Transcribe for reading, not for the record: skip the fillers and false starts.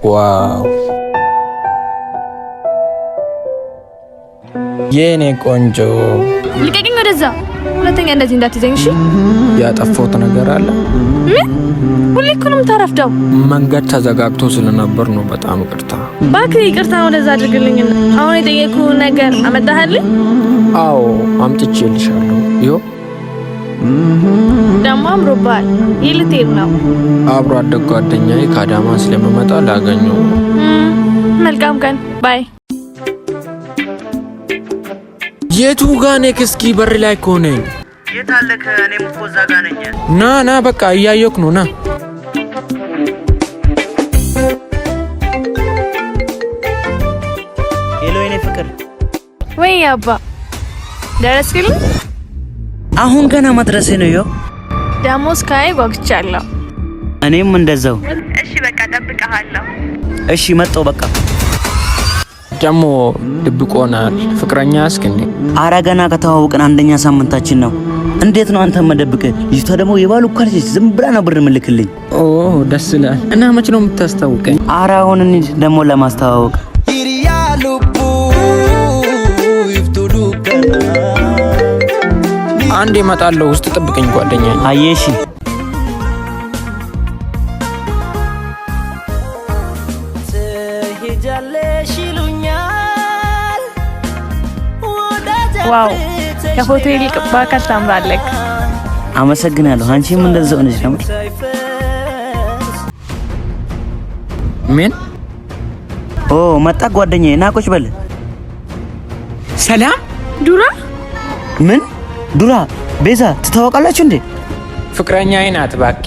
ዋው የኔ ቆንጆ ልቀቂኝ ወደዛ ሁለተኛ እንደዚህ እንዳትይዘኝ እሺ ያጠፋሁት ነገር አለ ምን ሁሌ እኮ ነው የምታረፍደው መንገድ ተዘጋግቶ ስለነበር ነው በጣም ይቅርታ እባክህ ይቅርታ ወደዛ አድርግልኝ አሁን የጠየኩህ ነገር አመጣህልኝ አዎ አምጥቼልሻለሁ ይኸው ደሞ አምሮባል ይልቴር ነው አብሮ አደግ ጓደኛዬ ከአዳማ ስለመጣ ላገኘው መልካም ቀን ባይ የቱ ጋር ነህ እስኪ በር ላይ ኮኔ የታለከ እኔም እኮ እዛ ጋር ነኝ ና በቃ እያየክ ነው ና ሄሎ የኔ ፍቅር ወይ አባ ደረስክልኝ አሁን ገና መድረሴ ነው ዮ ደሞስ ካይ ወግቻለሁ እኔም እንደዛው እሺ በቃ ጠብቀሃለሁ እሺ መጣው በቃ ደሞ ድብቆናል ፍቅረኛ አስከኝ አረ ገና ከተዋወቅን አንደኛ ሳምንታችን ነው እንዴት ነው አንተ መደብቀ ልጅቷ ደግሞ የባሉ ካልሽ ዝም ብላ ነው ብር ምልክልኝ ኦ ደስ ይላል እና መች ነው የምታስተዋውቀኝ አረ አሁን እንዴ ደግሞ ለማስተዋወቅ አንዴ እመጣለሁ ውስጥ ጥብቀኝ ጓደኛዬ አየሽ ዋው ከፎቶ ይልቅ ባካል ታምራለህ አመሰግናለሁ አንቺም እንደዛው ነሽ ነው ምን ኦ መጣ ጓደኛዬ ና ቁጭ በል ሰላም ዱራ ምን ዱራ ቤዛ ትታወቃላችሁ እንዴ ፍቅረኛዬ ናት ባኪ